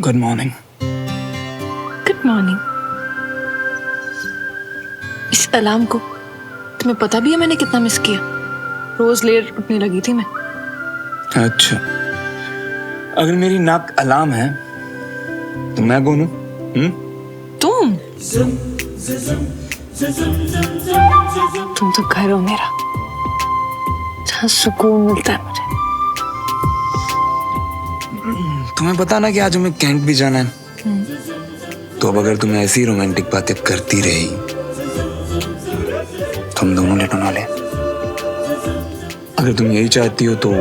Good morning. Good morning. इस alarm को तुम्हें पता भी है मैंने कितना मिस किया? रोज लेट उठने लगी थी मैं। अच्छा, अगर मेरी नाक अलार्म है तो मैं कौन हूँ? तुम तो घर हो मेरा, जहाँ सुकून मिलता है मुझे। तुम्हें पता ना कि आज हमें कैंट भी जाना है। तो अब अगर तुम्हें ऐसी रोमांटिक बातें करती रही तो हम दोनों लेट होने वाले। अगर तुम यही चाहती हो तो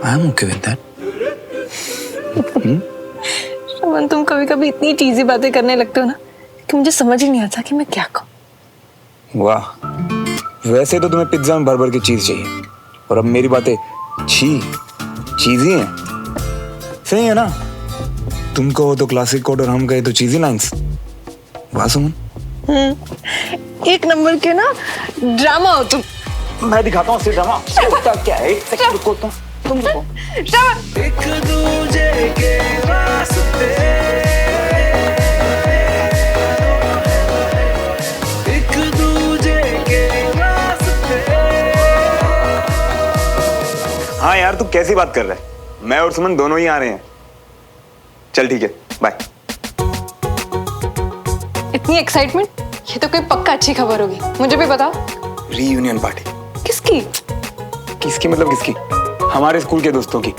I am okay with that. Shravan, तुम कभी कभी इतनी चीज़ी बातें करने लगते हो ना कि मुझे समझ ही नहीं आता कि मैं क्या कहूँ। वाह, वैसे तो तुम्हें पिज्जा में भर भर की चीज चाहिए और अब मेरी बातें चीजी हैं। सही है ना? तुम कहो तो क्लासिक कोड और हम कहे तो चीजी लाइंस। वाह सुमन, एक नंबर के ना ड्रामा हो तुम। मैं दिखाता हूँ ड्रामा होता क्या है। एक सेकंड रुको, तुम रुको। श्रवण, एक दूजे के रास्ते, एक दूजे के रास्ते। हाँ यार, तू कैसी बात कर रहा है? मैं और सुमन दोनों ही आ रहे हैं। चल ठीक है, बाय। इतनी एक्साइटमेंट, ये तो कोई पक्का अच्छी खबर होगी। मुझे भी बताओ। Reunion party. किसकी? किसकी मतलब किसकी? हमारे स्कूल के दोस्तों की।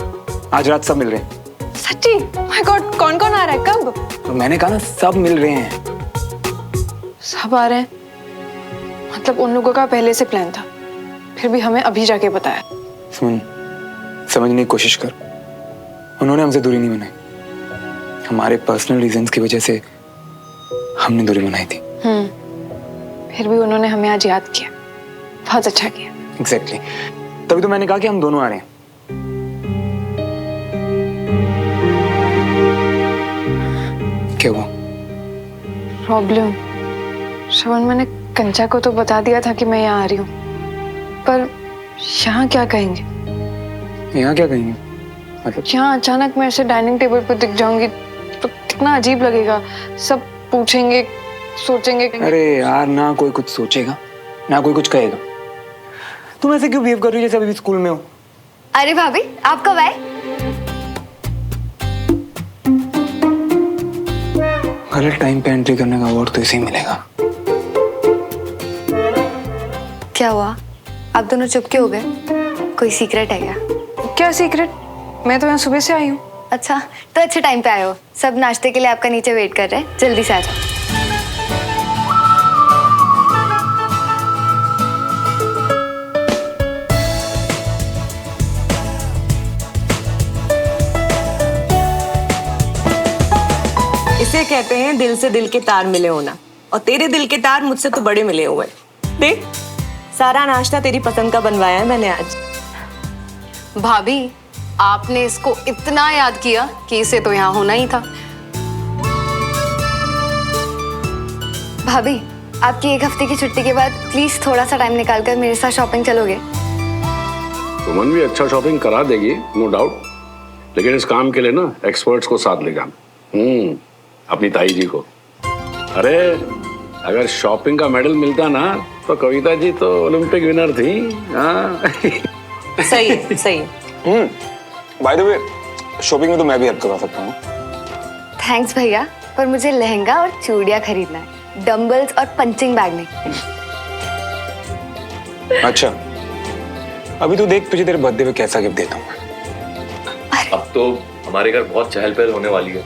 आज रात सब मिल रहे हैं। सच्ची? माय गॉड, कौन कौन आ रहा है? कब? तो मैंने कहा ना, सब मिल रहे हैं। सब आ रहे हैं? मतलब उन लोगों का पहले से प्लान था, फिर भी हमें अभी जाके बताया। सुमन, समझने की कोशिश कर। उन्होंने हमसे दूरी नहीं बनाई, हमारे पर्सनल रीजंस की वजह से हमने दूरी बनाई थी। फिर भी उन्होंने हमें आज याद किया। बहुत अच्छा किया। एग्जैक्टली, तभी तो मैंने कहा कि हम दोनों आ रहे हैं। क्या हुआ? प्रॉब्लम? श्रवण, मैंने कंचा को तो बता दिया था कि मैं यहाँ आ रही हूँ, पर यहाँ क्या कहेंगे? यहाँ क्या कहेंगे? मतलब यहाँ अचानक मैं ऐसे डाइनिंग टेबल पर दिख जाऊंगी तो कितना अजीब लगेगा। सब पूछेंगे, सोचेंगे। अरे यार, ना कोई कुछ सोचेगा ना कोई कुछ कहेगा। तुम ऐसे क्यों बिहेव कर रही हो जैसे अभी भी स्कूल में हो? अरे भाभी, आप कब आए? गलत टाइम पे एंट्री करने का अवार्ड तो इसे ही मिलेगा। क्या हुआ, आप दोनों चुप क्यों हो गए? कोई सीक्रेट है क्या? क्या सीक्रेट? मैं तो यहाँ सुबह से आई हूँ। अच्छा, तो अच्छे टाइम पे आए हो। सब नाश्ते के लिए आपका नीचे वेट कर रहे हैं, जल्दी से आ जाओ। इसे कहते हैं दिल से दिल के तार मिले होना, और तेरे दिल के तार मुझसे तो बड़े मिले हुए। देख, सारा नाश्ता तेरी पसंद का बनवाया है मैंने आज। भाभी, आपने इसको इतना याद किया कि इसे तो यहाँ होना ही था। भाभी, आपकी एक हफ्ते की छुट्टी के बाद प्लीज थोड़ा सा टाइम निकालकर मेरे साथ शॉपिंग चलोगे? सुमन भी अच्छा शॉपिंग करा देगी, नो डाउट, लेकिन इस काम के लिए ना एक्सपर्ट्स को साथ ले जाना। अपनी ताई जी को। अरे अगर शॉपिंग का मेडल मिलता ना तो कविता जी तो ओलंपिक विनर थी। हाँ। सही है, सही है। बाय द वे, शॉपिंग में तो मैं भी हेल्प करवा सकता हूँ। थैंक्स भैया, पर मुझे लहंगा और चूड़ियां खरीदना है, डंबल्स और पंचिंग बैग नहीं। अच्छा, अभी तो देख तुझे तेरे बर्थडे पे कैसा गिफ्ट देता हूँ। अब तो हमारे घर बहुत चहल पहल होने वाली है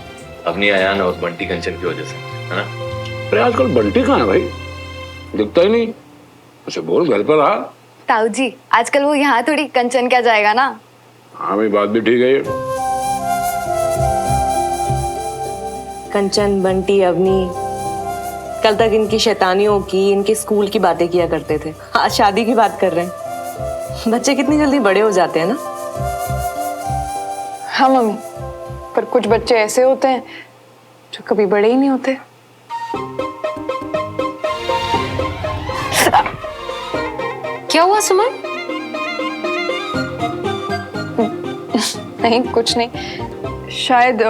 अपनी अयान और बंटी कंचन की वजह से, है ना? अरे आजकल बंटी कहाँ है भाई? दिखता ही नहीं। उसे बोल घर पर आ। ताऊ जी, आजकल वो यहाँ थोड़ी, कंचन क्या जाएगा ना। हाँ, मेरी बात भी ठीक है। कंचन, बंटी, अवनी, कल तक इनकी शैतानियों की, इनके स्कूल की बातें किया करते थे, आज शादी की बात कर रहे हैं। बच्चे कितनी जल्दी बड़े हो जाते हैं ना। हाँ मम्मी, पर कुछ बच्चे ऐसे होते हैं जो कभी बड़े ही नहीं होते। क्या हुआ सुमन? नहीं, कुछ नहीं। शायद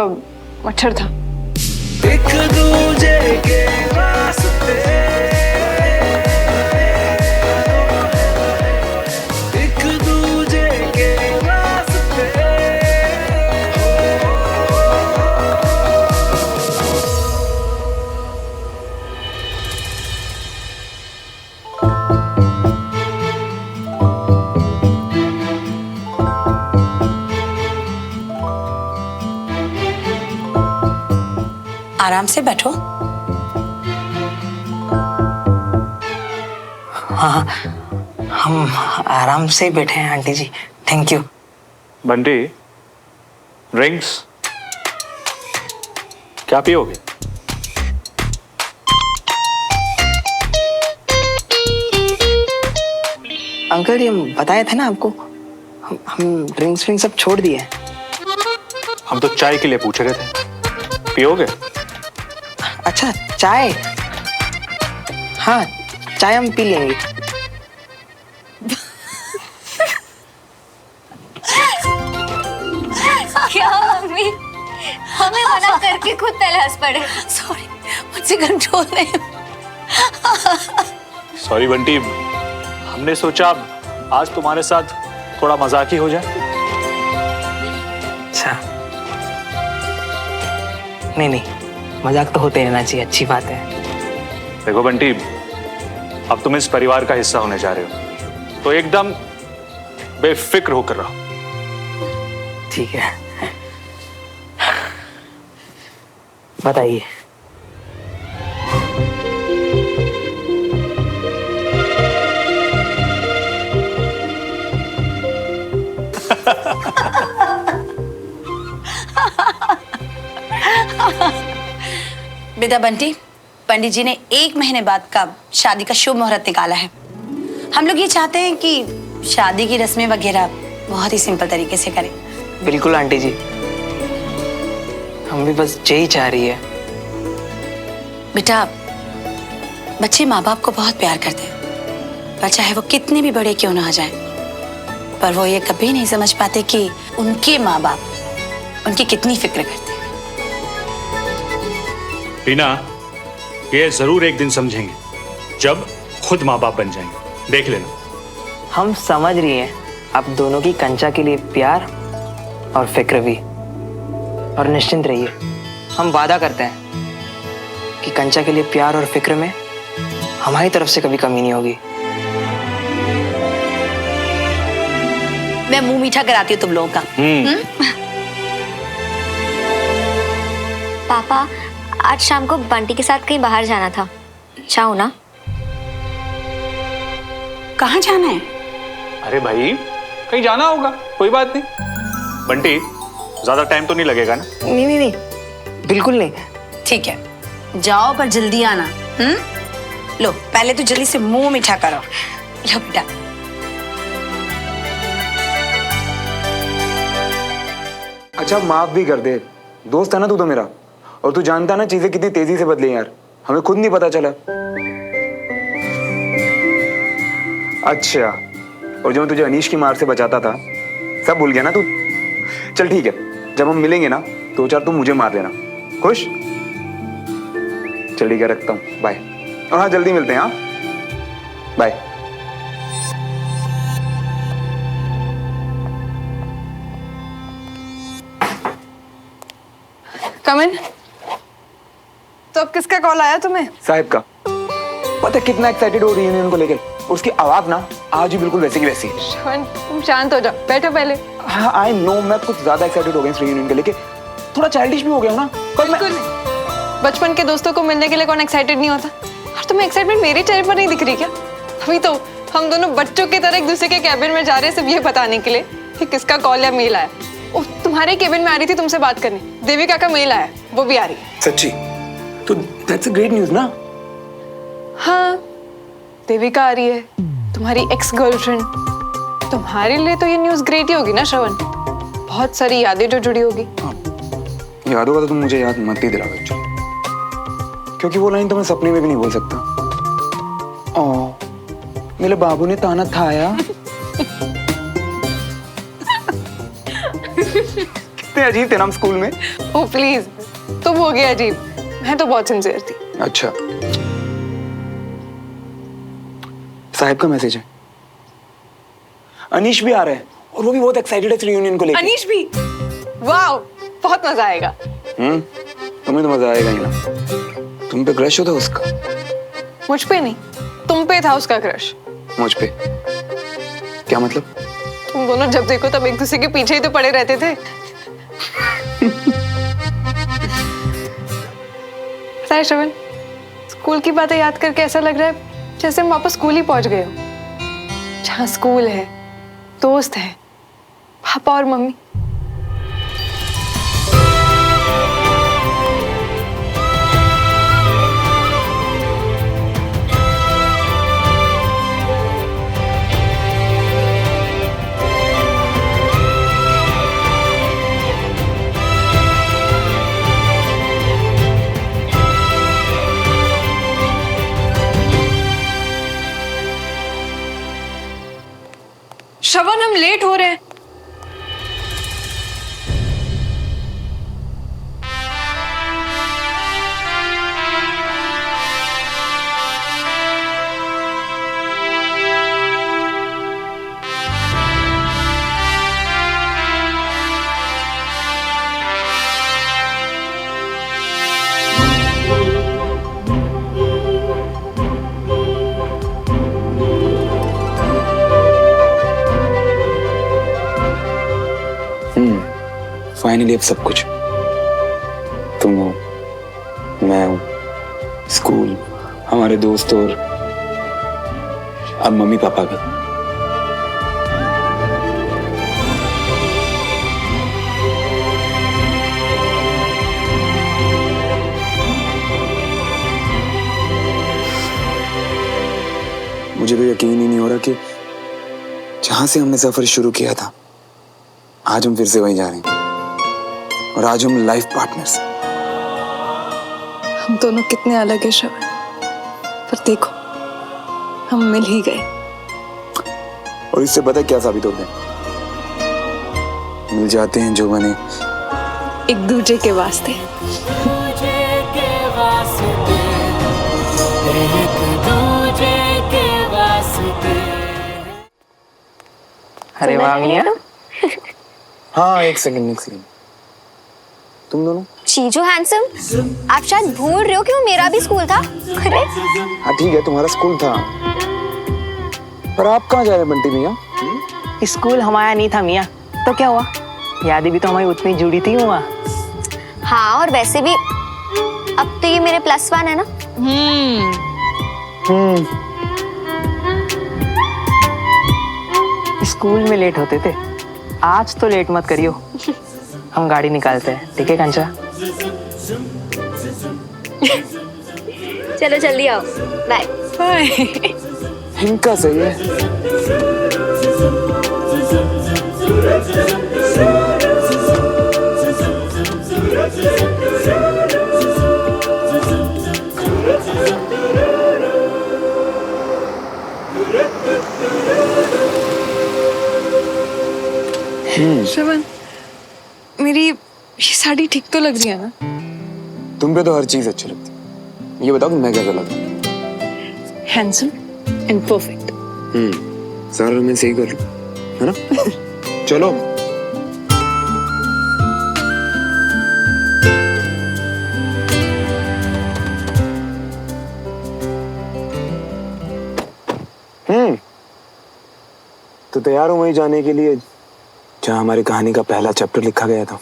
मच्छर था। एक दूजे के वास्ते, एक दूजे के वास्ते। आराम से बैठो। हाँ, हम आराम से बैठे हैं aunty ji, thank you. Bunty, drinks क्या पियोगे? अंकल ये बताए थे ना आपको, हम ड्रिंक्स विंक्स सब छोड़ दिए हैं। हम तो चाय के लिए पूछ रहे थे, पियोगे? अच्छा चाय, हाँ चाय हम पी लेंगे। क्या मम्मी, हमें मना करके खुद पहले हंस पड़े। सॉरी, मुझसे कंट्रोल नहीं। सॉरी बंटी, हमने सोचा आज तुम्हारे साथ थोड़ा मजाक ही हो जाए। अच्छा, नहीं, मजाक तो होते रहना चाहिए, अच्छी बात है। देखो बंटी, अब तुम इस परिवार का हिस्सा होने जा रहे हो, तो एकदम बेफिक्र होकर रहो। ठीक है, बताइए। बेटा बंटी, पंडित जी ने 1 महीने बाद का शादी का शुभ मुहूर्त निकाला है। हम लोग ये चाहते हैं कि शादी की रस्में वगैरह बहुत ही सिंपल तरीके से करें। बिल्कुल आंटी जी, हम भी बस यही चाह रही है। बेटा, बच्चे माँ बाप को बहुत प्यार करते हैं, पर चाहे वो कितने भी बड़े क्यों ना आ जाएं, पर वो ये कभी नहीं समझ पाते कि उनके माँ बाप उनकी कितनी फिक्र करते हैं। रीना, ये जरूर एक दिन समझेंगे जब खुद माँ बाप बन जाएंगे, देख लेना। हम समझ रही हैं आप दोनों की कंचा के लिए प्यार और फिक्र भी, और निश्चिंत रहिए, हम वादा करते हैं कि कंचा के लिए प्यार और फिक्र में हमारी तरफ से कभी कमी नहीं होगी। मैं मुंह मीठा कराती हूँ तुम लोगों का। पापा, आज शाम को बंटी के साथ कहीं बाहर जाना था, जाओ ना। कहाँ जाना है? अरे भाई, कहीं जाना होगा, कोई बात नहीं। बंटी, ज्यादा टाइम तो नहीं लगेगा ना? नहीं, बिल्कुल नहीं। ठीक है, जाओ पर जल्दी आना। लो, पहले तो जल्दी से मुंह मीठा करो। लो बेटा। अच्छा माफ भी कर दे, दोस्त है ना तू तो मेरा, और तू जानता ना चीजें कितनी तेजी से बदली यार, हमें खुद नहीं पता चला। अच्छा, और जब मैं तुझे अनीश की मार से बचाता था, सब भूल गया ना तू? चल ठीक है, जब हम मिलेंगे ना 2-4 तू मुझे मार देना, खुश? चल ठीक है, रखता हूँ, बाय। और हाँ, जल्दी मिलते हैं, हाँ, बाय। कम इन। तो अब किसका कॉल आया तुम्हें? साहिब का। पता है कितना एक्साइटेड हो रही है को लेकर, उसकी आवाज ना आज ही बिल्कुल वैसी की वैसी। श्रवण, तुम शांत हो जाओ, बैठो पहले। हाँ आई नो, मैं कुछ ज्यादा एक्साइटेड हो गया इस रियूनियन को लेके, थोड़ा चाइल्डिश भी हो गया ना। बिल्कुल नहीं। बचपन के दोस्तों को मिलने के लिए कौन एक्साइटेड नहीं होता? और तुम्हें एक्साइटमेंट मेरे चेहरे पर नहीं दिख रही क्या? अभी तो हम दोनों बच्चों की तरह एक दूसरे के कैबिन में जा रहे हैं, सिर्फ ये बताने के लिए कि किसका कॉल या मेल आया। ओह, तुम्हारे केबिन में आ रही थी तुमसे बात करने, देविका का मेल आया, वो भी आ रही है। सच्ची? तो दैट्स अ ग्रेट न्यूज़ ना? हाँ, देविका आ रही है, तुम्हारी एक्स गर्लफ्रेंड। तुम्हारे लिए तो ये न्यूज़ ग्रेट ही होगी ना श्रवण, बहुत सारी यादें जो जुड़ी होगी। याद होगा तो तुम मुझे याद मत ही दिलाओ एक्चुअली, क्योंकि वो लाइन तो मैं सपने में भी नहीं बोल सकता। ओह, मेरे बाबू ने ताना थाया। कितने अजीब थे ना हम स्कूल में। ओह प्लीज, तुम हो गया अजीब, मैं तो बहुत सिंसियर थी। अच्छा, साहिब का मैसेज है। अनीश भी आ रहा है और वो भी बहुत एक्साइटेड है इस रियूनियन को लेकर। अनीश भी? वाह, बहुत मजा आएगा। तुम्हें तो मजा आएगा ही ना। तुम पे क्रश होता उसका? मुझ पे नहीं, तुम पे था उसका क्रश। मुझ पे? क्या मतलब? तुम दोनों जब देखो तब एक दूसरे के पीछे ही तो पड़े रहते थे। पता है श्रवण, स्कूल की बातें याद करके ऐसा लग रहा है जैसे हम वापस स्कूल ही पहुंच गए हो, जहाँ स्कूल है, दोस्त है, पापा और मम्मी। श्रवण, हम लेट हो रहे हैं। फाइनली अब सब कुछ, तुम हो, मैं हूं, स्कूल, हमारे दोस्त और अब मम्मी पापा भी। मुझे तो यकीन ही नहीं हो रहा कि जहां से हमने सफर शुरू किया था आज हम फिर से वहीं जा रहे हैं और आज हम लाइफ पार्टनर्स। हम दोनों कितने अलग हैं श्रवण, पर देखो हम मिल ही गए। और इससे पता क्या साबित होता है? मिल जाते हैं जो बने एक दूसरे के वास्ते। अरे वाह मिया। हाँ, एक सेकंड। तुम दोनों? चीजू हैंडसम, आप शायद भूल रहे हो कि वो मेरा भी स्कूल था। अरे हाँ ठीक है, तुम्हारा स्कूल था, पर आप कहाँ जा रहे बंटी भैया? स्कूल हमारा नहीं था मिया, तो क्या हुआ? यादें भी तो हमारी उतनी जुड़ी थी हुआ। हाँ, और वैसे भी अब तो ये मेरे +1 है ना। स्कूल में लेट होते थे, आज तो लेट मत करियो। हम गाड़ी निकालते हैं, ठीक है कंचा? चलो जल्दी आओ, बाय। इनका सही है। श्रवण, मेरी ये साड़ी ठीक तो लग रही है ना? तुम पे तो हर चीज अच्छी लगती है। ये बताओ कि मैं कैसा लगा? Handsome and perfect. सारा मैं सही कर लूं, है ना? चलो। तो तैयार हूं वहीं जाने के लिए जहां हमारी कहानी का पहला चैप्टर लिखा गया था।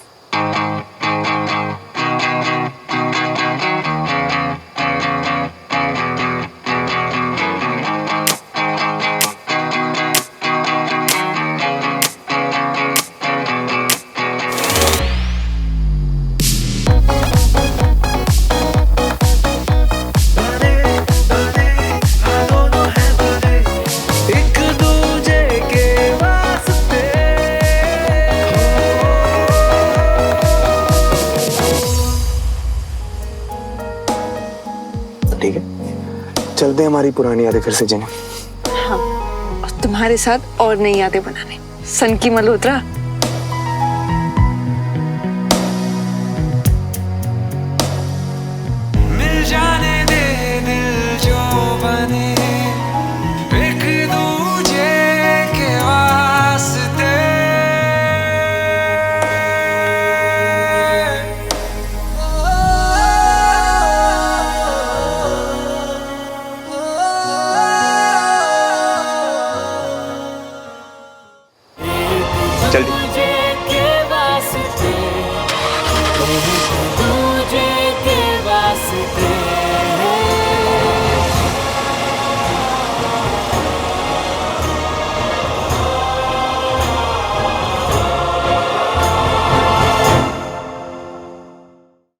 ठीक है, चलते हैं हमारी पुरानी यादें फिर से जीने। हाँ, और तुम्हारे साथ और नई यादें बनाने। सन की मल्होत्रा। जल्दी